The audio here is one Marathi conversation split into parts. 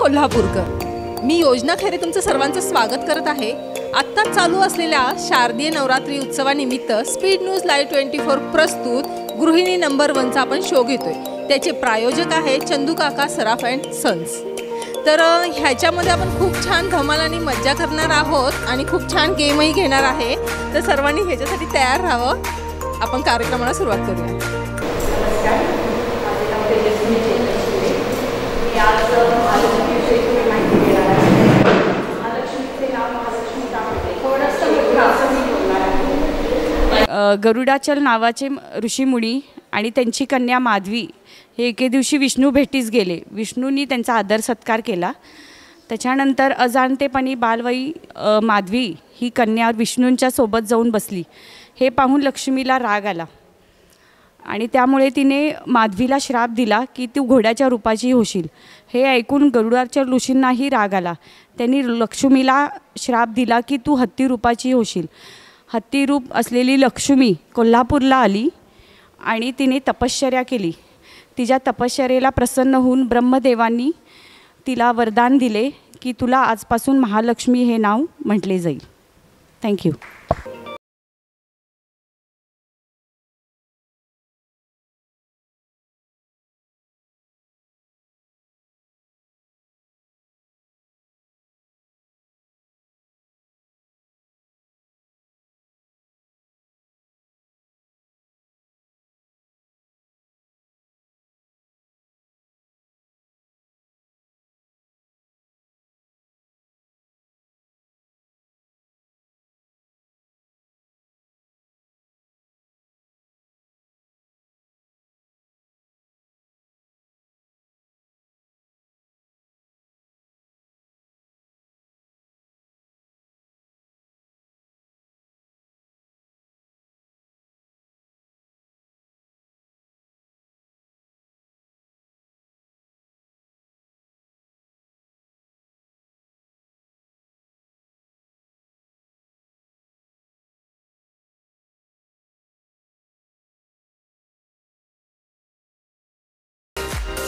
कोल्हापूरकर। मी योजना खैरे तुमचं सर्वांचं स्वागत करत आहे। आत्ताच चालू असलेल्या शारदीय नवरात्री उत्सवानिमित्त स्पीड न्यूज लाईव्ह 24 प्रस्तुत गृहिणी नंबर 1 चा आपण शो घेतोय। त्याचे प्रायोजक आहे चंदू काका सराफ अँड सन्स। तर ह्याच्यामध्ये आपण खूप छान धमाल आणि मज्जा करणार आहोत आणि खूप छान गेमही घेणार आहे। तर सर्वांनी ह्याच्यासाठी तयार राहावं। आपण कार्यक्रमाला सुरुवात करूया। गरुडाचल नावाचे ऋषीमुनी आणि त्यांची कन्या माधवी हे एके दिवशी विष्णू भेटीस गेले। विष्णूंनी त्यांचा आदर सत्कार केला। त्याच्यानंतर अजाणतेपणी बालवयी माधवी ही कन्या विष्णूंच्या सोबत जाऊन बसली। हे पाहून लक्ष्मीला राग आला आणि त्यामुळे तिने माधवीला श्राप दिला की तू घोड्याच्या रूपाची होशील। हे ऐकून गरुडाचल ऋषींनाही राग आला। त्यांनी लक्ष्मीला श्राप दिला की तू हत्ती रूपाची होशील। हत्ती रूप असलेली लक्ष्मी कोल्हापूरला आली आणि तिने तपश्चर्या केली। तिच्या तपश्चर्येला प्रसन्न होऊन ब्रह्मदेवांनी तिला वरदान दिले की तुला आजपासून महालक्ष्मी हे नाव म्हटले जाईल। थँक्यू।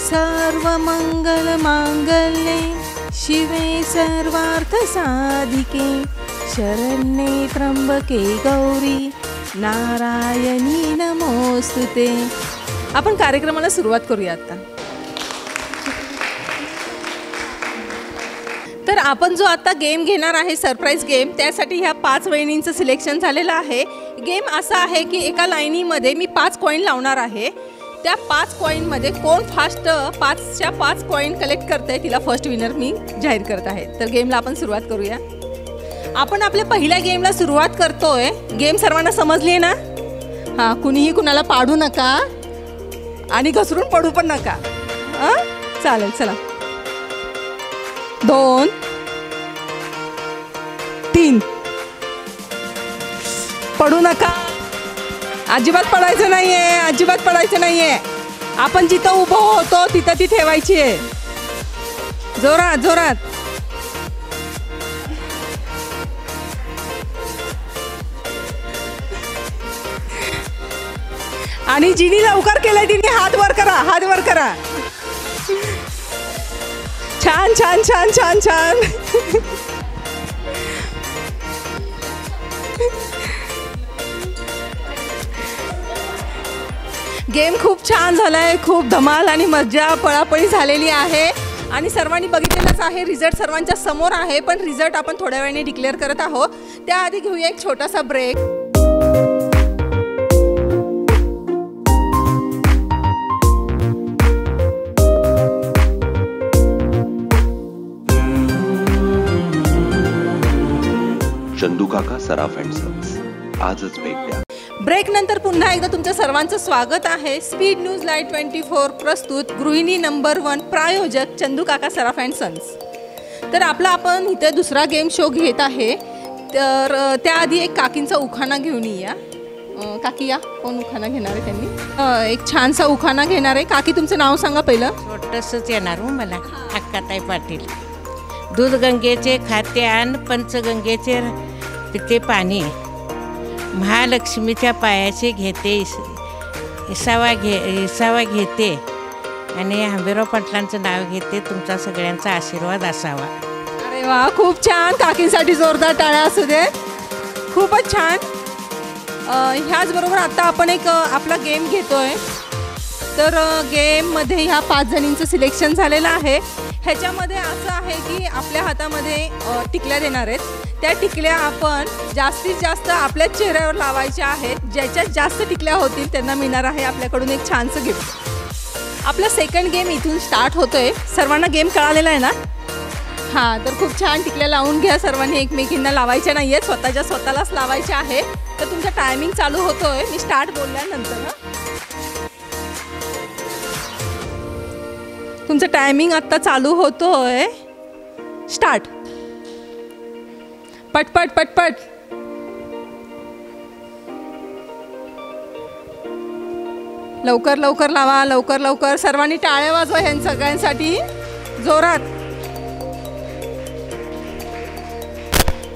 सर्व मंगल मांगल्ये शिवे सर्वार्थ साधिके शरण्ये त्र्यंबके गौरी नारायणी नमोस्तुते। आपण कार्यक्रमाला सुरुवात करूया आता। तर आपण जो आता गेम घेणार आहे सरप्राईज गेम, त्यासाठी ह्या 5 वहिनींचं सिलेक्शन झालेलं आहे। गेम असा आहे की एका लाईनीमध्ये मी 5 कॉईन लावणार आहे। त्या 5 कॉईनमध्ये कोण फास्ट 5च्या 5 कॉईन कलेक्ट करते तिला फर्स्ट विनर मी जाहीर करत आहे। तर गेमला आपण सुरुवात करूया। आपण आपल्या पहिल्या गेमला सुरुवात करतोय। गेम सर्वांना समजली आहे ना? हां, कुणीही कुणाला पाडू नका आणि घसरून पडू पण नका। चालेल, चला 2 3 पडू नका। अजिबात पडायचं नाहीये, अजिबात पडायचं नाहीये। आपण जिथं उभं होतो तिथं ती ठेवायची आहे। जोरात जोरात। आणि जिनी लवकर केलंय तिने हात वर करा, हात वर करा। छान छान छान छान छान। गेम खूप छान झालाय, खूप धमाल आणि मज्जा पळापळी झालेली आहे आणि सर्वांनी बघितलेलंच आहे। रिझल्ट सर्वांच्या समोर आहे, पण रिझल्ट आपण थोड्या वेळाने डिक्लेअर करत आहोत। त्याआधी घेऊया एक छोटासा ब्रेक। चंदू काका सराफ अँड सन्स, आजच भेट द्या। ब्रेक नंतर पुन्हा एकदा तुमचं सर्वांचं स्वागत आहे। स्पीड न्यूज लाईव्ह 24 प्रस्तुत गृहिणी नंबर 1 प्रायोजक चंदू काका सराफ अँड सन्स। तर आपण इथे दुसरा गेम शो घेत आहे। तर त्याआधी एक काकींचा उखाणा घेऊन या। काकी या, कोण उखाणा घेणार आहे? त्यांनी एक छानसा उखाणा घेणार आहे। काकी तुमचं नाव सांगा पहिलं। छोटंसंच येणार हो मला। अक्काताई पाटील। दूध गंगेचे खाते आण, पंचगंगेचे पिते पाणी, महालक्ष्मीच्या पायाचे घेते इसावा घेते, आणि हंबीरराव पाटलांचं नाव घेते. तुमचा सगळ्यांचा आशीर्वाद असावा. अरे वा, खूप छान. काकींसाठी जोरदार टाळ्या असू दे. खूपच छान. ह्याचबरोबर आता आपण एक आपला गेम घेतोय. तर गेममध्ये ह्या 5 जणींचं सिलेक्शन झालेलं आहे. ह्याच्यामध्ये असं आहे की आपल्या हातामध्ये टिकल्या देणार आहेत. त्या टिकल्या आपण जास्तीत जास्त आपल्या चेहऱ्यावर लावायच्या आहेत. ज्याच्यात जास्त टिकल्या होतील त्यांना मिळणार आहे आपल्याकडून एक छानसं गिफ्ट. आपला सेकंड गेम इथून स्टार्ट होतोय. सर्वांना गेम कळालेला आहे ना? हां, तर खूप छान टिकल्या लावून घ्या. सर्वांनी एकमेकींना लावायच्या नाही आहेत, स्वतःलाच लावायच्या आहे. तर तुमचा टायमिंग चालू होतोय मी स्टार्ट बोलल्यानंतर. तुमचं टायमिंग आत्ता चालू होतोय. स्टार्ट. पटपट पटपट. लवकर लवकर लावा, लवकर लवकर. सर्वांनी टाळ्या वाजवा ह्या सगळ्यांसाठी जोरात.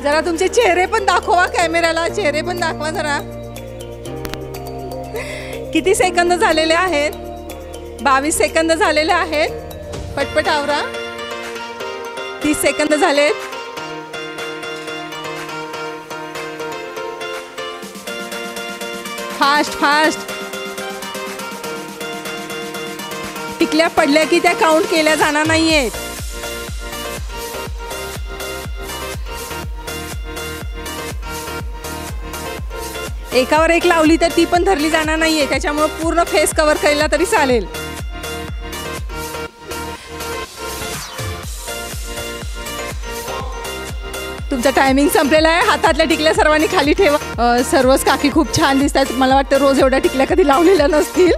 जरा तुमचे चेहरे पण दाखवा कॅमेऱ्याला. चेहरे पण दाखवा जरा. किती सेकंद झालेले आहेत? 22 सेकंद झालेले आहेत. पटपट आवरा. 30 सेकंद झालेत. Fast fast. टिकल्या पडल्या की त्या काउंट केल्या जाणार नाहीयेत. एकावर एक लावली तर ती पण धरली जाणार नाहीये. त्याच्यामुळे पूर्ण फेस कव्हर केला तरी चालेल. तुमचा टायमिंग संपलेला आहे. हातातल्या टिकल्या सर्वांनी खाली ठेवा. सर्वच काकी खूप छान दिसतात. मला वाटतं रोज एवढ्या टिकल्या कधी लावलेल्या नसतील.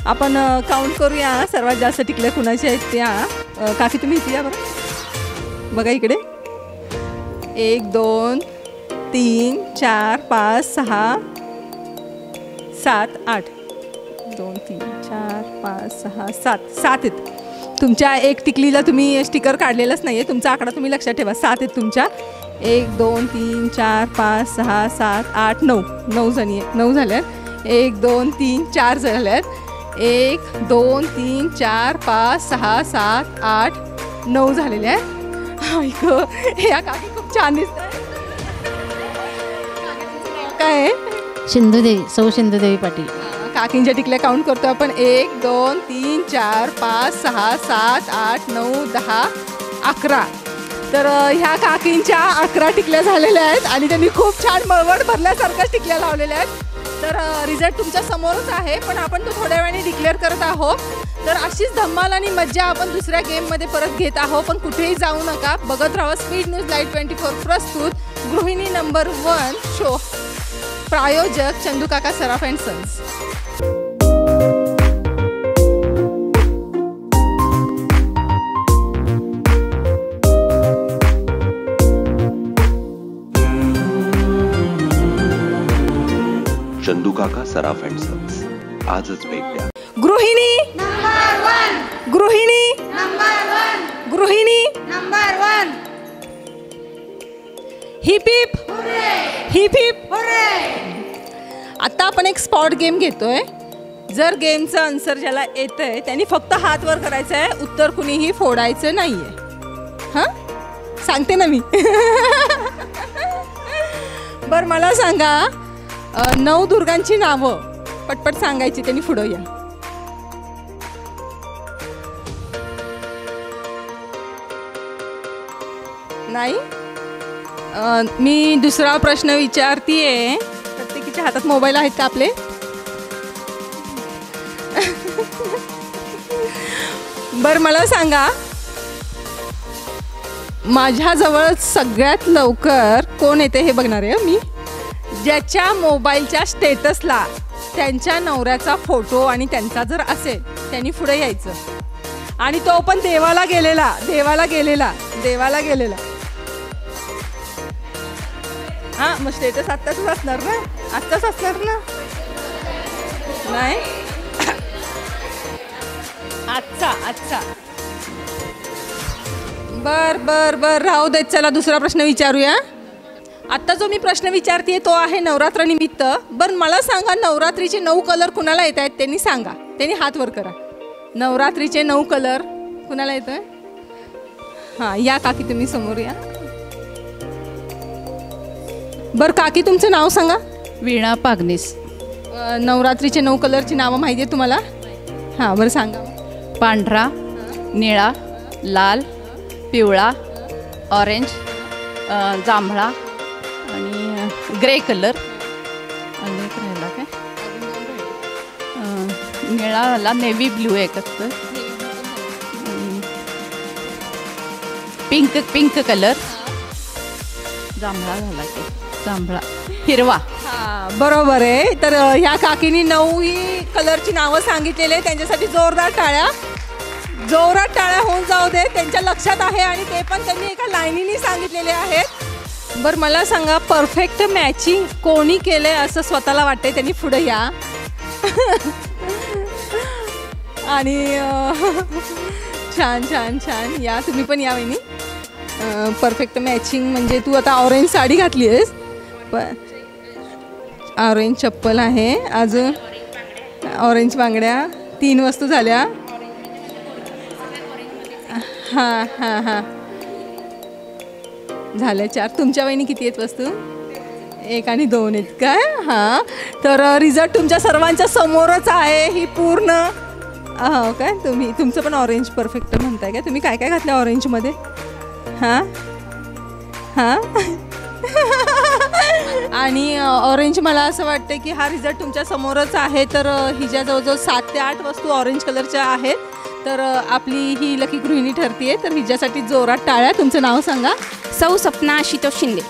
आपण काउंट करूया सर्वात जास्त टिकल्या कुणाच्या आहेत त्या. काकी तुम्ही इथे या बरं. बघा इकडे. 1 2 3 4 5 6 7 8. 2 3 4 5 6 7 आहेत. तुमच्या एक टिकलीला तुम्ही स्टिकर काढलेलंच नाही आहे. तुमचा आकडा तुम्ही लक्षात ठेवा. 7 आहेत तुमच्या. 1 2 3 4 5 6 7 8 9. 9 जणी आहेत. 9 झाल्यात. 1 2 3 4 झाल्यात. 1 2 3 4 5 6 7 8 9 झालेले आहेत. ह्या काकी खूप छान दिसतात. काय सिंधुदेवी, सौ सिंधुदेवी पाटील. काकींच्या टिकल्या काउंट करतो आपण. 1 2 3 4 5 6 7 8 9 10 11. तर ह्या काकींच्या 11 टिकल्या झालेल्या आहेत आणि त्यांनी खूप छान मळवट भरल्यासारख्याच टिकल्या लावलेल्या आहेत. तर रिझल्ट तुमच्या समोरच आहे, पण आपण तो थोड्या वेळाने डिक्लेअर करत आहोत. तर अशीच धम्माल आणि मज्जा आपण दुसऱ्या गेममध्ये परत घेत आहोत. पण कुठेही जाऊ नका, बघत राहा स्पीड न्यूज लाईव्ह 24 प्रस्तुत गृहिणी नंबर 1 शो. प्रायोजक Chandukaka Saraf and sons. Chandukaka Saraf and sons. आजच भेट द्या. गृहिणी नंबर 1. गृहिणी नंबर 1. गृहिणी number 1. Heap heap heap heap. आता आपण एक स्पॉट गेम घेतोय. जर गेमचं आन्सर ज्याला येतंय त्यांनी फक्त हात वर करायचं आहे. उत्तर कुणीही फोडायचं नाहीये. हां, सांगते ना मी. बरं, मला सांगा 9 दुर्गांची नावं पटपट सांगायची. त्यांनी पुढं या. नाही, मी दुसरा प्रश्न विचारतीये. प्रत्येकीच्या हातात मोबाईल आहेत का आपले? बरं, मला सांगा माझ्याजवळ सगळ्यात लवकर कोण येते हे बघणार आहे मी. ज्याच्या मोबाईलच्या स्टेटसला त्यांच्या नवऱ्याचा फोटो आणि त्यांचा जर असेल त्यांनी पुढे यायचं. आणि तो पण देवाला गेलेला. हां, मग स्टेटस आत्ताच असणार ना? आत्ताच असणार ना? नाही, आजचा. बर राहू देत. चला दुसरा प्रश्न विचारूया. आत्ता जो मी प्रश्न विचारते तो आहे नवरात्रनिमित्त. बरं, मला सांगा नवरात्रीचे 9 कलर कुणाला येत आहेत त्यांनी सांगा. त्यांनी हात वर करा. नवरात्रीचे 9 कलर कुणाला येतोय? हां, या काकी तुम्ही समोर या. बरं काकी, तुमचं नाव सांगा. वीणा पागनीस. नवरात्रीचे 9 कलरची नावं माहिती आहे तुम्हाला? हां, बरं सांगा. पांढरा, निळा, लाल, पिवळा, ऑरेंज, जांभळा आणि ग्रे कलर. आणि एक राहिला काय? निळा आला, नेव्ही ब्ल्यू एक असतं. Pink colour. जांभळा झाला की जांभळा, हिरवा. हां, बरोबर आहे. तर ह्या काकीनी 9 कलरची नावं सांगितलेली आहे. त्यांच्यासाठी जोरदार टाळ्या होऊन जाऊ दे. त्यांच्या लक्षात आहे आणि ते पण त्यांनी एका लाईनीने सांगितलेले आहेत. बरं मला सांगा, परफेक्ट मॅचिंग कोणी केलंय असं स्वतःला वाटतंय? त्यांनी पुढे या. आणि छान छान छान या, तुम्ही पण या वहिनी. परफेक्ट मॅचिंग म्हणजे तू आता ऑरेंज साडी घातली आहेस, पण ऑरेंज चप्पल आहे, अजून ऑरेंज बांगड्या, 3 वस्तू झाल्या. हां हां हां, झाल्या 4. तुमच्या वहिनी किती आहेत वस्तू? 1 आणि 2 आहेत काय? हां, तर रिझल्ट तुमच्या सर्वांच्या समोरच आहे. ही पूर्ण हो काय, तुमचं पण ऑरेंज परफेक्ट म्हणताय काय? तुम्ही काय काय घातलं ऑरेंजमध्ये? हां हां आणि ऑरेंज, मला असं वाटतं की हा रिझल्ट तुमच्या समोरच आहे. तर हिच्या जवळजवळ 7 ते 8 वस्तू ऑरेंज कलरच्या आहेत. तर आपली ही लकी गृहिणी ठरते. तर हिच्यासाठी जोरात टाळ्या. तुमचं नाव सांगा. सौ Sapna Ashutosh Shinde.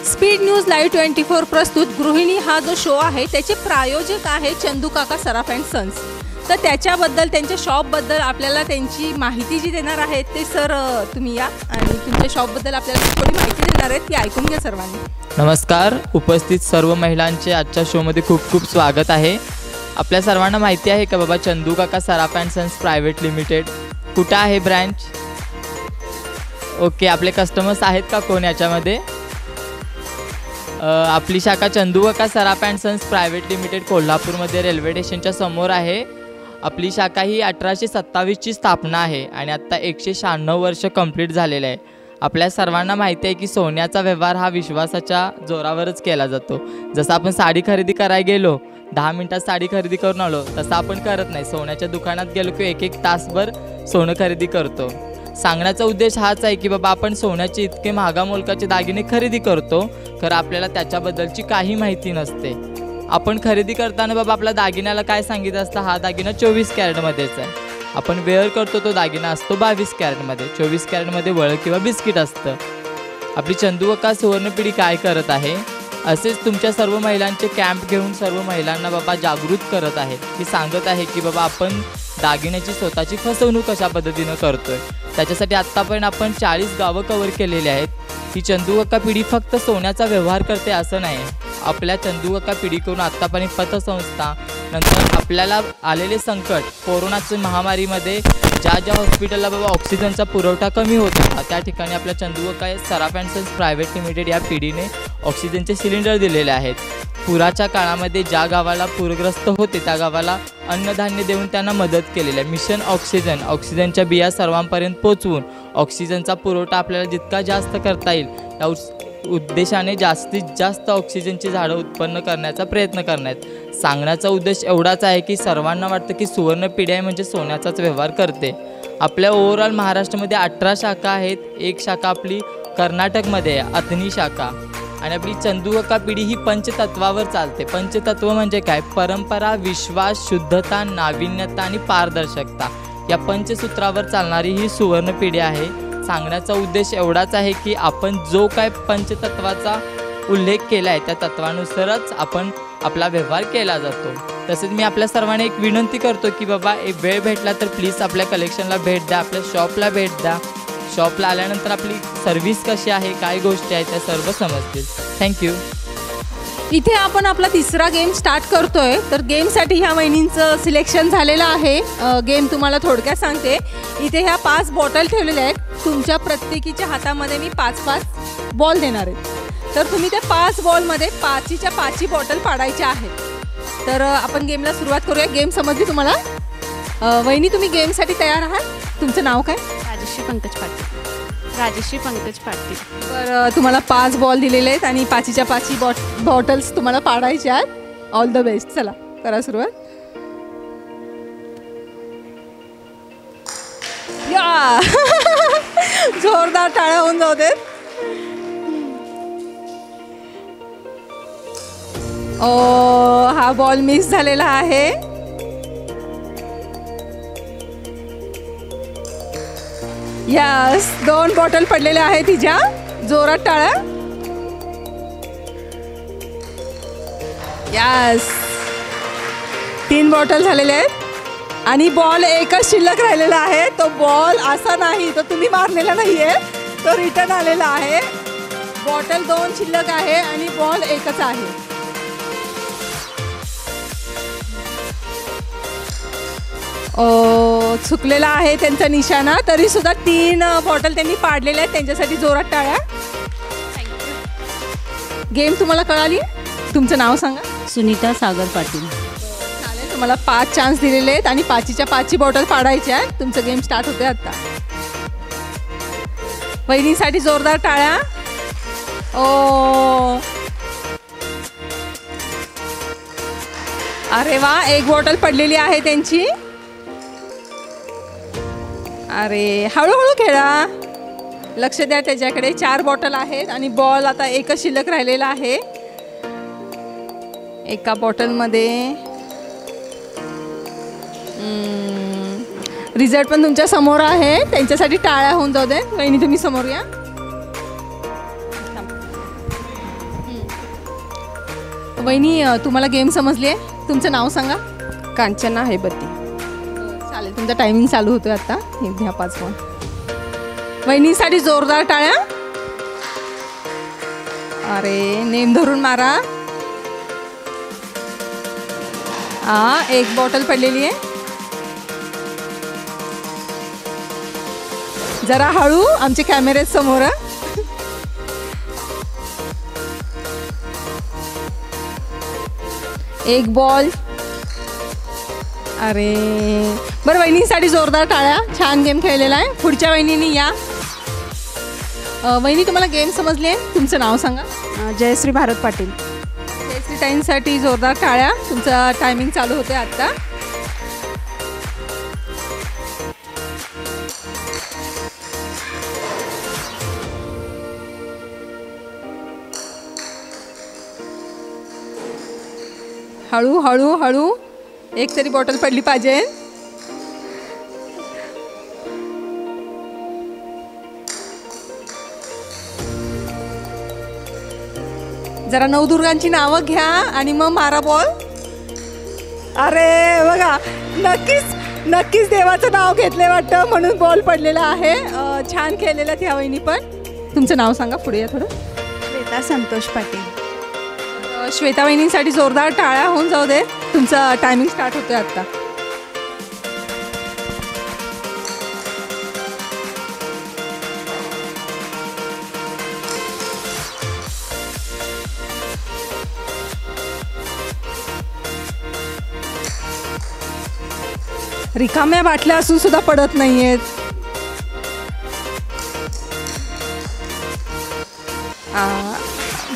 Speed news live 24 प्रस्तुत गृहिणी हा जो शो आहे त्याचे प्रायोजक आहे चंदू काका सराफ अँड सन्स. तर त्याच्याबद्दल, त्यांच्या शॉपबद्दल आपल्याला त्यांची माहिती जी देणार आहेत ते सर तुम्ही या आणि तुमच्या शॉपबद्दल आपल्याला थोडी माहिती देणार आहेत ती ऐकून घ्या सर्वांनी. नमस्कार, उपस्थित सर्व महिलांचे आजच्या शोमध्ये खूप खूप स्वागत आहे. आपल्या सर्वांना माहिती आहे का बाबा, चंदू काका सराफ अँड सन्स प्रायव्हेट लिमिटेड कुठं आहे ब्रँच? ओके, आपले कस्टमर्स आहेत का कोण याच्यामध्ये? आपली शाखा चंदू काका सराफ अँड सन्स प्रायव्हेट लिमिटेड कोल्हापूरमध्ये रेल्वे स्टेशनच्या समोर आहे. आपली शाखा ही 1827ची स्थापना आहे आणि आत्ता 196 वर्ष कंप्लीट झालेलं आहे. आपल्या सर्वांना माहिती आहे की सोन्याचा व्यवहार हा विश्वासाच्या जोरावरच केला जातो. जसं आपण साडी खरेदी करायला गेलो, 10 मिनटात साडी खरेदी करून आलो, तसं आपण करत नाही. सोन्याच्या दुकानात गेलो की 1-1 तासभर सोनं खरेदी करतो. सांगण्याचा उद्देश हाच आहे की बाबा, आपण सोन्याचे इतके महागा मोलकाचे दागिने खरेदी करतो, खरं आपल्याला त्याच्याबद्दलची काही माहिती नसते. आपण खरेदी करताना बाबा आपल्या दागिन्याला काय सांगितलं असतं, हा दागिना 24 कॅरेटमध्येच आहे. आपण वेअर करतो तो दागिना असतो 22 कॅरेटमध्ये. 24 कॅरेटमध्ये वळ किंवा बिस्किट असतं. आपली चंदू काका सुवर्णपिढी काय करत आहे, असेच तुमच्या सर्व महिलांचे कॅम्प घेऊन सर्व महिलांना बाबा जागृत करत आहे की सांगत आहे की बाबा आपण दागिन्याची स्वतःची फसवणूक कशा पद्धतीनं करतोय. त्याच्यासाठी आत्तापर्यंत आपण 40 गावं कव्हर केलेली आहेत. ही चंदू काका पिढी फक्त सोन्याचा व्यवहार करते असं नाही. आपल्या चंदू काका पिढीकडून आत्तापर्यंत पतसंस्था, नंतर आपल्याला आलेले संकट, कोरोनाच्या महामारीमध्ये ज्या हॉस्पिटलला बाबा ऑक्सिजनचा पुरवठा कमी होत होता, त्या ठिकाणी आपल्या चंदू काका सराफ अँड सन्स प्रायव्हेट लिमिटेड या पिढीने ऑक्सिजनचे सिलेंडर दिलेले आहेत. पुराच्या काळामध्ये ज्या गावाला पूरग्रस्त होते त्या गावाला अन्नधान्य देऊन त्यांना मदत केलेली आहे. मिशन ऑक्सिजन, ऑक्सिजनच्या बिया सर्वांपर्यंत पोचवून ऑक्सिजनचा पुरवठा आपल्याला जितका जास्त करता येईल या उद्देशाने जास्तीत जास्त ऑक्सिजनची झाडं उत्पन्न करण्याचा प्रयत्न करण्यात. सांगण्याचा उद्देश एवढाच आहे की सर्वांना वाटतं की सुवर्ण पिढी आहे म्हणजे सोन्याचाच व्यवहार करते. आपल्या ओव्हरऑल महाराष्ट्रामध्ये 18 शाखा आहेत. एक शाखा आपली कर्नाटकमध्ये आहे, अथनी शाखा. आणि आपली चंदू काका पिढी ही पंचतत्वावर चालते. पंचतत्व म्हणजे काय? परंपरा, विश्वास, शुद्धता, नाविन्यता आणि पारदर्शकता या पंचसूत्रावर चालणारी ही सुवर्ण पिढी आहे. सांगण्याचा उद्देश एवढाच आहे की आपण जो काय पंचतत्वाचा उल्लेख केला आहे त्या तत्वानुसारच आपण आपला व्यवहार केला जातो. तसेच मी आपल्या सर्वांना एक विनंती करतो की बाबा एक वेळ भेटला तर प्लीज आपल्या कलेक्शनला भेट द्या, आपल्या शॉपला भेट द्या. शॉपला आल्यानंतर आपली सर्व्हिस कशी आहे, काय गोष्टी आहेत त्या सर्व समजतील. थँक्यू. इथे आपण आपला तिसरा गेम स्टार्ट करतोय. तर गेमसाठी ह्या वहिनींचं सिलेक्शन झालेलं आहे. गेम तुम्हाला थोडक्यात सांगते. इथे ह्या 5 बॉटल ठेवलेल्या आहेत. तुमच्या प्रत्येकीच्या हातामध्ये मी 5-5 बॉल देणार आहे. तर तुम्ही त्या 5 बॉलमध्ये 5च्या 5 बॉटल पाडायच्या आहेत. तर आपण गेमला सुरुवात करूया. गेम समजली तुम्हाला? वहिनी, तुम्ही गेमसाठी तयार आहात? तुमचं नाव काय? राजश्री पंकज पाटील. राजश्री पंकज पाटील. तर तुम्हाला 5 बॉल दिलेले आहेत आणि 5च्या 5 बॉटल्स तुम्हाला पाडायच्या आहेत. All the best. चला करा सुरुवात. या जोरदार टाळ्या होऊन जाऊ देत. हा बॉल मिस झालेला आहे. यस, 2 बॉटल पडलेल्या आहेत तिच्या. जोरात टाळ्या. यस, 3 बॉटल झालेले आहेत आणि बॉल एकच शिल्लक राहिलेला आहे. तो बॉल असा नाही, तो तुम्ही मारलेला नाहीये, तो रिटर्न आलेला आहे. बॉटल 2 शिल्लक आहे आणि बॉल एकच आहे. चुकलेला आहे त्यांचा निशाणा. तरी सुद्धा 3 बॉटल त्यांनी पाडलेल्या आहेत. त्यांच्यासाठी जोरात टाळ्या. गेम तुम्हाला कळाली? तुमचं नाव सांगा. सुनीता सागर पाटील. चालेल, तुम्हाला 5 चान्स दिलेले आहेत आणि 5च्या 5 बॉटल पाडायची आहे. तुमचं गेम स्टार्ट होते आता. वहिनीसाठी जोरदार टाळ्या. अरे वा, 1 बॉटल पडलेली आहे त्यांची. अरे हळूहळू खेळा, लक्ष द्या त्याच्याकडे. 4 बॉटल आहेत आणि बॉल आता एकच शिल्लक राहिलेला आहे. एका बॉटलमध्ये रिझल्ट पण तुमच्या समोर आहे. त्यांच्यासाठी टाळ्या होऊन जाऊ दे. वहिनी, तुम्ही समोर या. वहिनी, तुम्हाला गेम समजली आहे? तुमचं नाव सांगा. कांचना हेबती. चालेल, तुमचा टायमिंग चालू होतोय आता. हे घ्या 5 बॉल. वहिनीसाठी जोरदार टाळ्या. अरे, नेम धरून मारा. 1 बॉटल पडलेली आहे. जरा हळू, आमचे कॅमेरे समोर. एक बॉल. अरे बरं, वहिनीसाठी जोरदार टाळ्या. छान गेम खेळलेला आहे. पुढच्या वहिनीनी या. वहिनी, तुम्हाला गेम समजली आहे? तुमचं नाव सांगा. जयश्री भारत पाटील. जयश्री ताईंसाठी जोरदार टाळ्या. तुमचा टायमिंग चालू होते आत्ता. हळू हळू हळू, एक तरी बॉटल पडली पाहिजे. जरा नवदुर्गांची नावं घ्या आणि मग मारा बॉल. अरे बघा, नक्कीच देवाचं नाव घेतलंय वाटतं, म्हणून बॉल पडलेला आहे. छान खेळलेलं ह्या वहिनी पण. तुमचं नाव सांगा. पुढे या थोडं. श्वेता संतोष पाटील. श्वेता वहिनींसाठी जोरदार टाळ्या होऊन जाऊ दे. तुमचा टायमिंग स्टार्ट होतोय आता. रिकाम्या बाटल्या असून सुद्धा पडत नाहीयेत.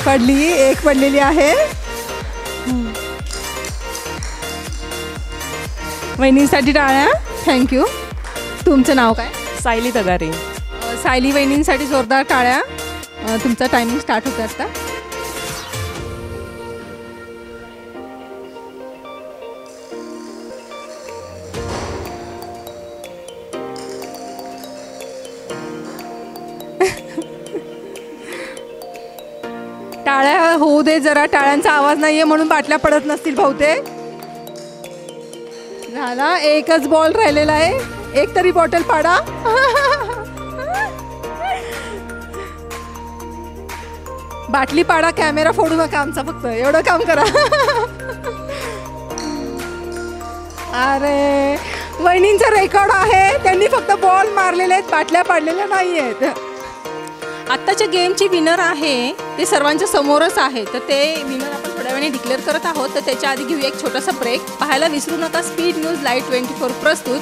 पडली, 1 पडलेली आहे. वहिनींसाठी टाळ्या. थँक्यू. तुमचं नाव काय? सायली तगारे. सायली वहिनींसाठी जोरदार टाळ्या. तुमचा टायमिंग स्टार्ट होतं आता. टाळ्या होऊ दे जरा. टाळ्यांचा आवाज नाहीये म्हणून बाटल्या पडत नसतील बहुतेक. झाला, एकच बॉल राहिलेला आहे. एक तरी बॉटल पाडा. बाटली पाडा, कॅमेरा फोडू नका आमचा. फक्त एवढं काम करा. अरे, वहिनींचा रेकॉर्ड आहे. त्यांनी फक्त बॉल मारलेले आहेत, बाटल्या पाडलेल्या नाही आहेत. आत्ताच्या गेमची विनर आहे ते सर्वांच्या समोरच आहे. तर ते विनर आपण थोड्या वेळाने डिक्लेअर करत आहोत, तर त्याच्या आधी घेऊया एक छोटासा ब्रेक. पाहायला विसरू नका स्पीड न्यूज लाईव्ह 24 प्रस्तुत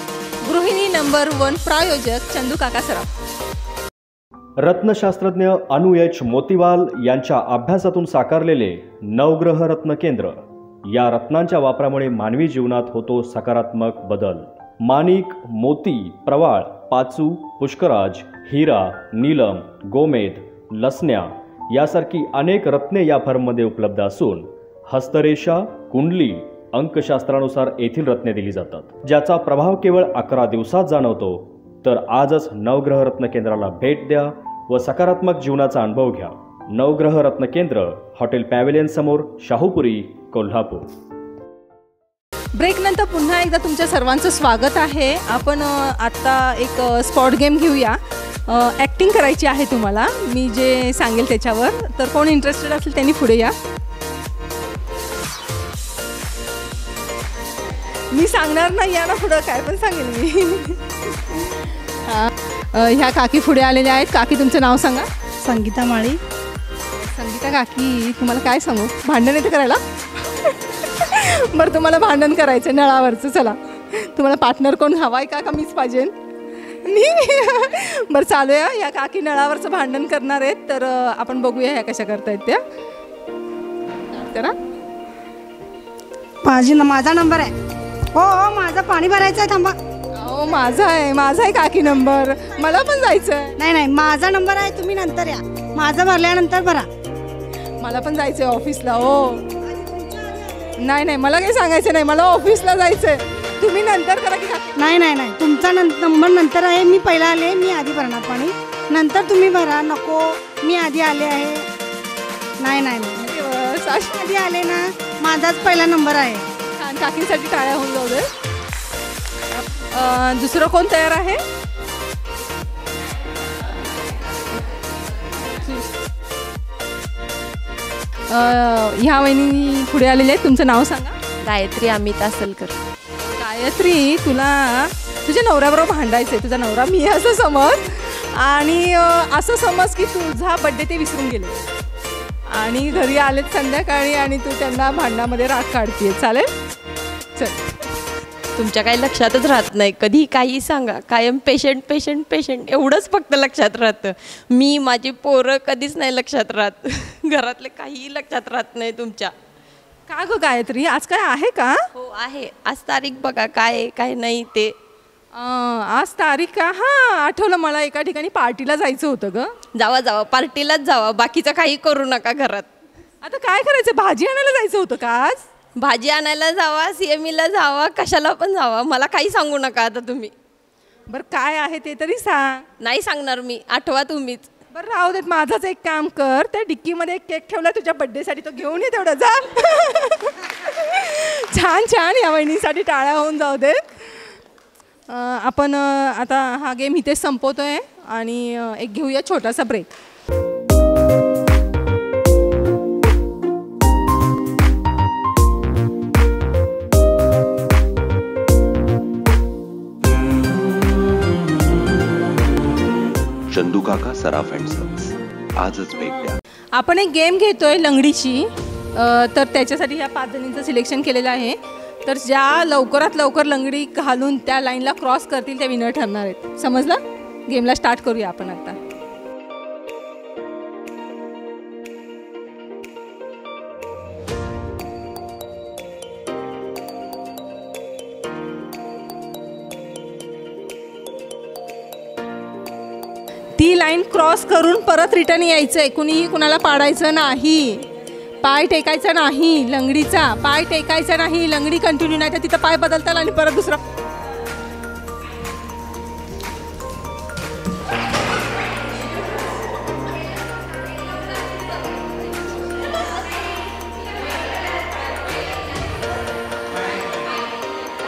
गृहिणी नंबर 1 प्रायोजक चंदू काका सराफ. रत्नशास्त्रज्ञ अनु एच मोतीवाल यांच्या अभ्यासातून साकारलेले नवग्रह रत्न केंद्र. या रत्नांच्या वापरामुळे मानवी जीवनात होतो सकारात्मक बदल. माणिक, मोती, प्रवाळ, पाचू, पुष्कराज, हिरा, नीलम, गोमेद, लसण्या यासारखी अनेक रत्ने या फर्ममध्ये उपलब्ध असून हस्तरेषा, कुंडली, अंकशास्त्रानुसार येथील रत्ने दिली जातात, ज्याचा प्रभाव केवळ 11 दिवसात जाणवतो. तर आजच नवग्रह रत्न केंद्राला भेट द्या व सकारात्मक जीवनाचा अनुभव घ्या. नवग्रह रत्न केंद्र, हॉटेल पॅव्हिलियन समोर, शाहूपुरी, कोल्हापूर. ब्रेक नंतर पुन्हा एकदा तुमच्या सर्वांचं स्वागत आहे. आपण आत्ता एक स्पॉट गेम घेऊया. ॲक्टिंग करायची आहे तुम्हाला, मी जे सांगेल त्याच्यावर. तर कोण इंटरेस्टेड असेल त्यांनी पुढे या. मी सांगणार नाही, या ना पुढं, काय पण सांगेल मी. ह्या काकी पुढे आलेल्या आहेत. काकी तुमचं नाव सांगा. संगीता माळी. संगीता काकी, तुम्हाला काय सांगू, भांडण येते करायला? बरं, तुम्हाला भांडण करायचं नळावरचं. चला, तुम्हाला पार्टनर कोण हवा आहे का मीच पाहिजे? बरं, चालूया. या काकी नळावरचं भांडण करणार आहेत, तर आपण बघूया ह्या कशा करतायत त्या. करा. माझा नंबर आहे. हो, माझं पाणी भरायचं आहे, थांबा. हो, माझा आहे काकी नंबर. मला पण जायचं आहे. नाही, माझा नंबर आहे, तुम्ही नंतर या. माझं भरल्यानंतर भरा. मला पण जायचं आहे ऑफिसला. हो, नाही, मला काही सांगायचं नाही, मला ऑफिसला जायचं आहे. तुम्ही नंतर करा की काकी? नाही, तुमचा नंबर नंतर आहे. मी पहिला आले, मी आधी भरणार पाणी, नंतर तुम्ही भरा. नको, मी आधी आले आहे. नाही, आधी आले ना, माझाच पहिला नंबर आहे. छान, काकींसाठी टाळ्या होऊन जाऊ दे. दुसरं कोण तयार आहे? ह्या वहिनी पुढे आलेले आहेत. तुमचं नाव सांगा. गायत्री अमित असलकर. गायत्री, तुला तुझ्या नवऱ्याबरोबर भांडायचं आहे. तुझा नवरा मी असं समज, आणि असं समज की तुझा बड्डे ते विसरून गेले आणि घरी आलेत संध्याकाळी आणि तू त्यांना भांडणामध्ये राग काढतीये. चालेल? चल. तुमच्या काही लक्षातच राहत नाही, कधी काही सांगा, कायम पेशंट एवढंच फक्त लक्षात राहतं. मी, माझी पोरं कधीच नाही लक्षात राहत. घरातले काहीही लक्षात राहत नाही तुमच्या. का गं गायत्री, आज काय आहे का? हो आहे, आज तारीख बघा काय आहे काय नाही ते. आज तारीख का? हां, आठवलं मला. एका ठिकाणी पार्टीला जायचं होतं ग. जावा पार्टीलाच जावा, बाकीचं काही करू नका घरात. आता काय करायचं, भाजी आणायला जायचं होतं का आज? भाजी आणायला जावा, CMEला जावा, कशाला पण जावा, मला काही सांगू नका आता तुम्ही. बरं, काय आहे ते तरी सांग. नाही सांगणार मी, आठवा तुम्हीच. बरं, राहू देत. माझाच एक काम कर, त्या डिक्कीमध्ये एक केक ठेवला तुझ्या बड्डेसाठी, तो घेऊन ये तेवढा. जा. छान, या वहिनीसाठी टाळ्या होऊन जाऊ देत. आपण आता हा गेम इथेच संपवतोय आणि एक घेऊया छोटासा ब्रेक. चंदू काका सराफ अँड सन्स, आजच भेट द्या. आपण एक गेम घेतोय लंगडीची. तर त्याच्यासाठी ह्या 5 जणींचं सिलेक्शन केलेलं आहे. तर ज्या लवकरात लवकर लंगडी घालून त्या लाईनला क्रॉस करतील त्या विनर ठरणार आहेत. समजलं? गेमला स्टार्ट करूया आपण आता. ती लाईन क्रॉस करून परत रिटर्न यायचंय. कुणीही कुणाला पाडायचं नाही. पाय टेकायचा नाही लंगडीचा. पाय टेकायचा नाही. लंगडी कंटिन्यू, नाही तर तिथं पाय बदलताल आणि परत दुसरा.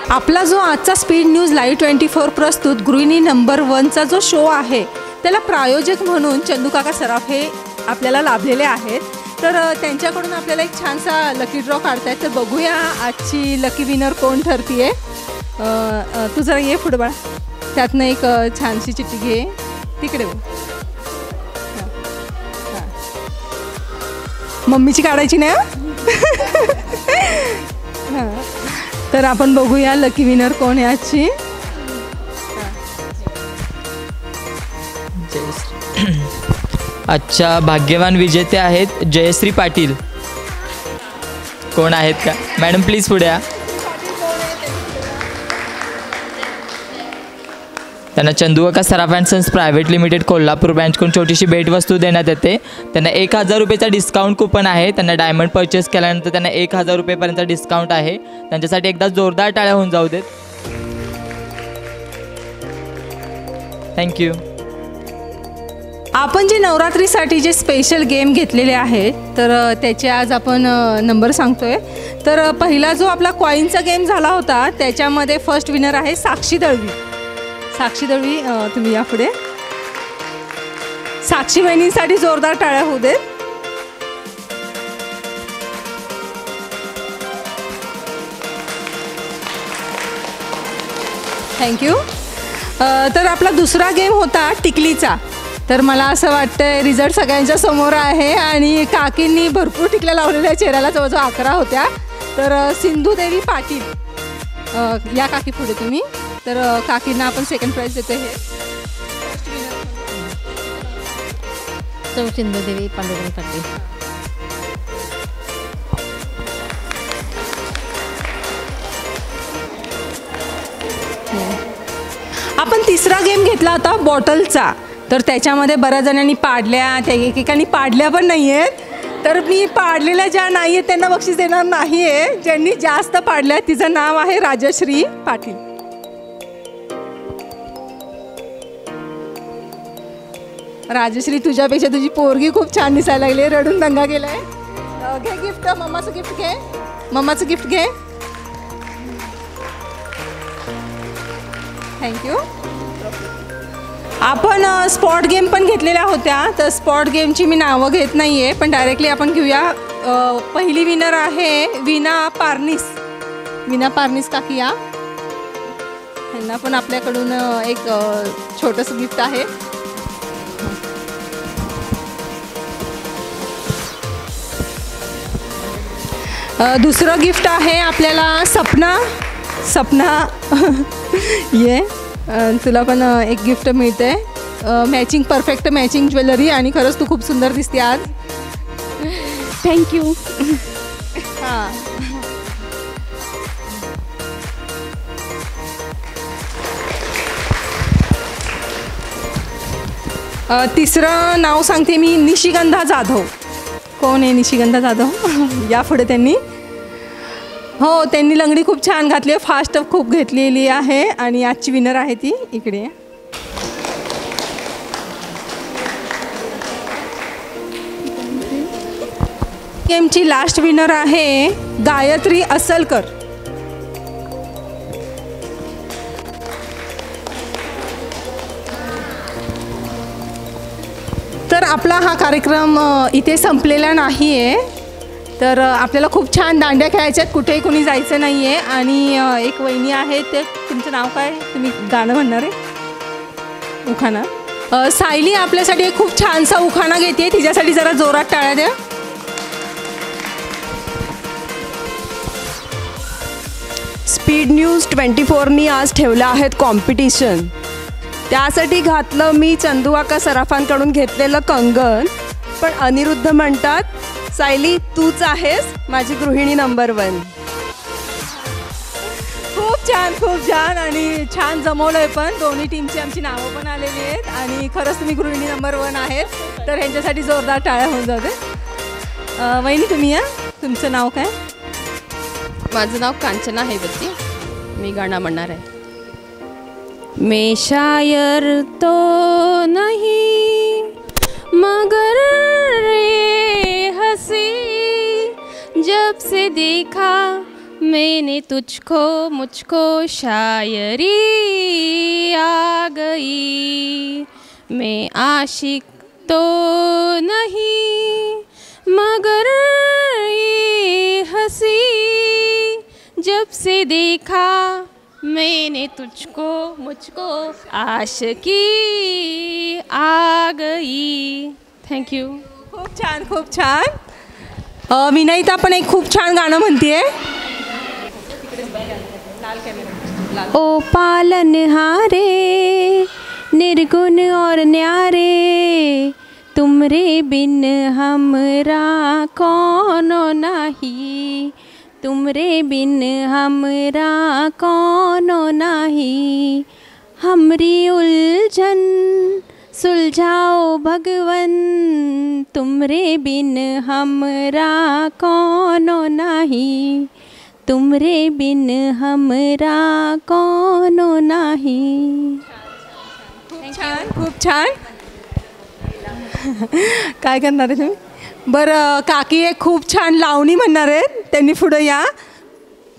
आपला जो आजचा स्पीड न्यूज लाईव्ह 24 प्रस्तुत गृहिणी नंबर 1चा जो शो आहे त्याला प्रायोजक म्हणून चंदू काका सराफ हे आपल्याला लाभलेले आहेत. तर त्यांच्याकडून आपल्याला एक छानसा लकी ड्रॉ काढतायत. तर बघूया आजची लकी विनर कोण ठरतीये. तू जरा ये पुढे बाळा. त्यातनं एक छानशी चिठ्ठी घे. तिकडे बघ. मम्मीची काढायची नाही. हां, तर आपण बघूया लकी विनर कोण आहे आजची. अच्छा, भाग्यवान विजेते आहेत जयश्री पाटील. कोण आहेत का मॅडम? प्लीज पुढे या. त्यांना Chandukaka Saraf and sons private limited Kolhapur ब्रँचकडून छोटीशी भेटवस्तू देण्यात येते. त्यांना 1000 रुपयेचा डिस्काउंट कुपन आहे. त्यांना डायमंड परचेस केल्यानंतर त्यांना 1000 रुपयेपर्यंत डिस्काउंट आहे. त्यांच्यासाठी एकदा जोरदार टाळ्या होऊन जाऊ देत. थँक्यू. आपण जे नवरात्रीसाठी जे स्पेशल गेम घेतलेले आहेत तर त्याचे आज आपण नंबर सांगतोय. तर पहिला जो आपला कॉईनचा गेम झाला होता त्याच्यामध्ये फर्स्ट विनर आहे साक्षी दळवी. साक्षी दळवी, तुम्ही या पुढे. साक्षी बहिणींसाठी जोरदार टाळ्या होऊ देत. थँक्यू. तर आपला दुसरा गेम होता टिकलीचा. तर मला असं वाटतं रिझल्ट सगळ्यांच्या समोर आहे आणि काकींनी भरपूर टिकल्या लावलेल्या चेहऱ्याला, जवळजवळ 11 होत्या. तर सिंधुदेवी पाटील या काकी पुढे तुम्ही. तर काकींना आपण सेकंड प्राइज देतो. हे सिंधुदेवी पांडुरंग पाटील. आपण तिसरा गेम घेतला होता बॉटलचा. तर त्याच्यामध्ये बऱ्याच जणांनी पाडल्या, त्या एकेकांनी पाडल्या पण नाही आहेत. तर मी पाडलेल्या ज्या नाही आहेत त्यांना बक्षीस देणार नाही आहे. ज्यांनी जास्त पाडल्या तिचं नाव आहे राजश्री पाटील. राजश्री, तुझ्यापेक्षा तुझी पोरगी खूप छान दिसायला लागली, रडून दंगा केलाय. घे गिफ्ट, मम्माचं गिफ्ट घे, मम्माचं गिफ्ट घे. थँक्यू. आपण स्पॉट गेम पण घेतलेल्या होत्या. तर स्पॉट गेमची मी नावं घेत नाही आहे, पण डायरेक्टली आपण घेऊया. पहिली विनर आहे वीणा पारनीस. वीणा पारनीस काकी या. त्यांना पण आपल्याकडून एक छोटंसं गिफ्ट आहे. दुसरं गिफ्ट आहे आपल्याला सपना. सपना ये, तुला पण एक गिफ्ट मिळते. Matching, perfect matching jewellery. आणि खरंच तू खूप सुंदर दिसते आज. थँक्यू. हां, तिसरं नाव सांगते मी, निशिगंधा जाधव. कोण आहे निशिगंधा जाधव? या पुढे त्यांनी. हो, त्यांनी लंगडी खूप छान घातली आहे, फास्ट खूप घेतलेली आहे आणि आजची विनर आहे ती. इकडे गेमची लास्ट विनर आहे गायत्री असलकर. तर आपला हा कार्यक्रम इथे संपलेला नाही आहे. तर आपल्याला खूप छान दांड्या खेळायच्यात, कुठेही कोणी जायचं नाही आहे. आणि एक वहिनी आहे, ते तुमचं नाव काय? तुम्ही गाणं म्हणणार आहे? उखाणा. सायली आपल्यासाठी एक खूप छानसा उखाणा घेते, तिच्यासाठी जरा जोरात टाळ्या द्या. स्पीड न्यूज 24नी आज ठेवलं आहेत कॉम्पिटिशन. त्यासाठी घातलं मी चंदूकाका सराफांकडून घेतलेलं कंगन. पण अनिरुद्ध म्हणतात, सायली तूच आहेस माझी गृहिणी नंबर 1. खूप छान, खूप छान. आणि छान जमवलं आहे पण. दोन्ही टीमची आमची नावं पण आलेली आहेत आणि खरंच तुम्ही गृहिणी नंबर 1 आहेत. तर ह्यांच्यासाठी जोरदार टाळ्या होऊन जाऊ दे. वहिनी तुम्ही या, तुमचं नाव काय? माझं नाव कांचना हैबती. मी गाणं म्हणणार आहे. मैं शायर तो नहीं मगर रे हंसी, जब से देखा मैंने तुझको मुझको शायरी आ गई. मैं आशिक तो नहीं मगर ये हंसी, जब से देखा मैंने तुझको मुझको आशिकी आ गई. थँक्यू. खूप छान, खूप छान. विनयता पण एक खूप छान गाणं म्हणतीये. ओ पालनहारे निर्गुण और न्यारे, तुमरे बिन हमरा कौनो नाही, तुमरे बिन हमरा कौनो नाही. हमरी उलझन सुलझाओ भगवन, तुमरे बिन हमरा कौनो नाही, तुमरे बिन हमरा कौनो नाही. खूप छान, खूप छान. काय करणार आहे तुम्ही? बरं, काकी एक खूप छान लावणी म्हणणार आहेत, त्यांनी पुढं या.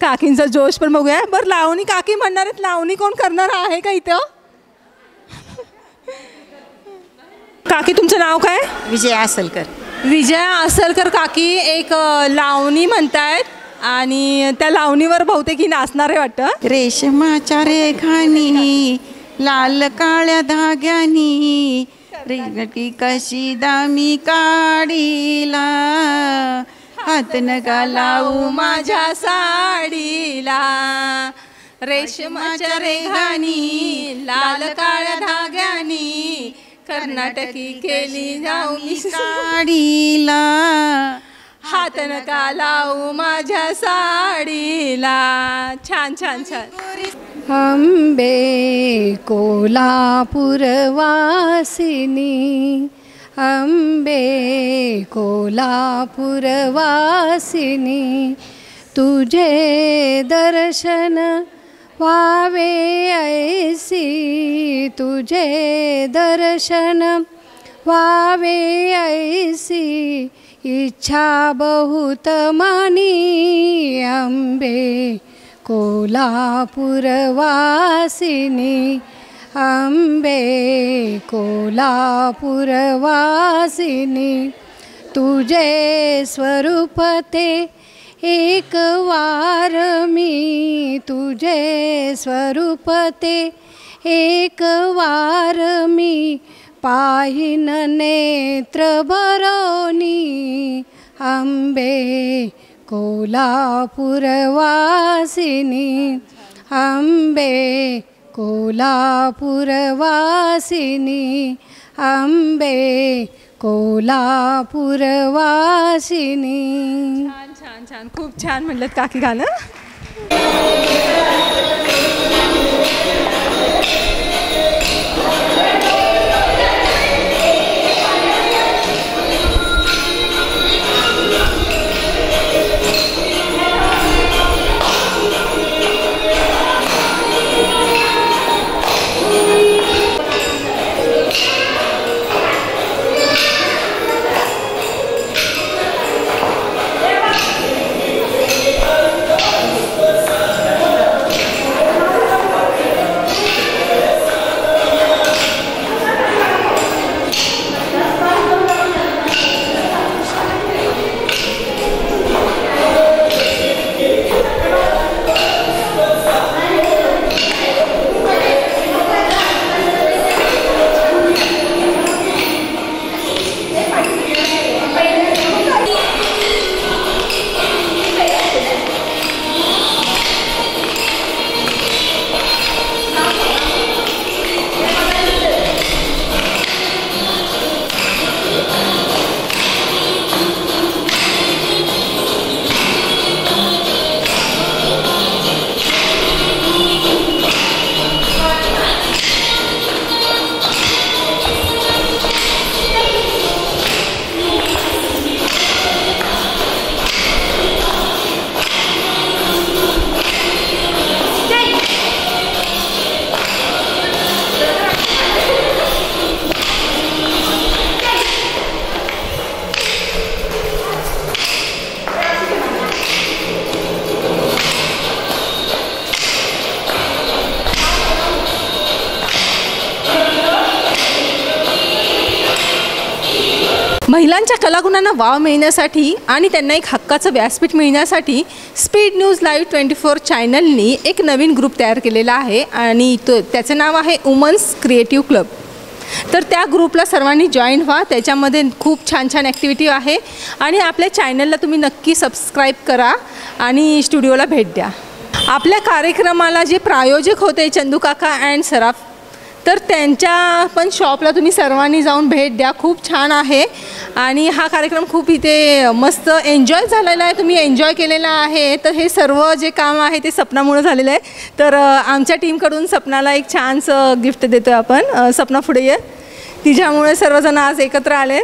काकींचा जोश पण बघूया. बरं, लावणी काकी म्हणणार आहेत. लावणी कोण करणार आहे का इथं? काकी तुमचं नाव काय? विजया असलकर. विजया असलकर काकी एक लावणी म्हणतायत आणि त्या लावणीवर बहुतेक ही नाचणार आहे वाटतं. रेशमाच्या रेघानी लाल काळ्या धाग्यानी, रेगटी कशी दामी काढीला, हात नका लावू माझ्या साडीला. रेशमाच्या रेघानी लाल काळ्या धाग्यानी, कर्नाटकी केली जाऊ मी साडीला, हात नका लावू माझ्या साडीला. छान छान छान. अंबे कोल्हापूर वासिनी, अंबे कोल्हापूर वासिनी, तुझे दर्शन व्हावे ऐसी, तुझे दर्शन व्हावे ऐसी, इच्छा बहुत मानी. अंबे कोल्हापूर वासिनी, अंबे कोल्हापूर वासिनी, तुझे स्वरूप ते एक वार मी, तुझे स्वरूप ते एक वार मी, पाहिन नेत्र भरोनी. अंबे कोल्हापूर वासिनी, अंबे कोल्हापूर वासिनी, अंबे कोल्हापूर वासिनी. छान छान छान. खूप छान म्हणलं काकी गाणं. महिलांच्या कलागुणांना वाव मिळण्यासाठी आणि त्यांना एक हक्काचं व्यासपीठ मिळण्यासाठी स्पीड न्यूज लाईव्ह 24 चॅनलनी एक नवीन ग्रुप तयार केलेला आहे आणि त्याचं नाव आहे वुमन्स क्रिएटिव्ह क्लब. तर त्या ग्रुपला सर्वांनी जॉईन व्हा. त्याच्यामध्ये खूप छान छान ॲक्टिव्हिटी आहे आणि आपल्या चॅनलला तुम्ही नक्की सबस्क्राईब करा आणि स्टुडिओला भेट द्या. आपल्या कार्यक्रमाला जे प्रायोजक होते चंदू काका अँड सराफ, तर त्यांच्या पण शॉपला तुम्ही सर्वांनी जाऊन भेट द्या. खूप छान आहे आणि हा कार्यक्रम खूप इथे मस्त एन्जॉय झालेला आहे. तुम्ही एन्जॉय केलेला आहे. तर हे सर्व जे काम आहे ते सपनामुळे झालेलं आहे. तर आमच्या टीमकडून सपनाला एक छानसं गिफ्ट देतो आपण. सपना पुढे ये. तिच्यामुळे सर्वजण आज एकत्र आले.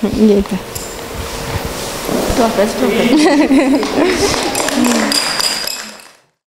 येतं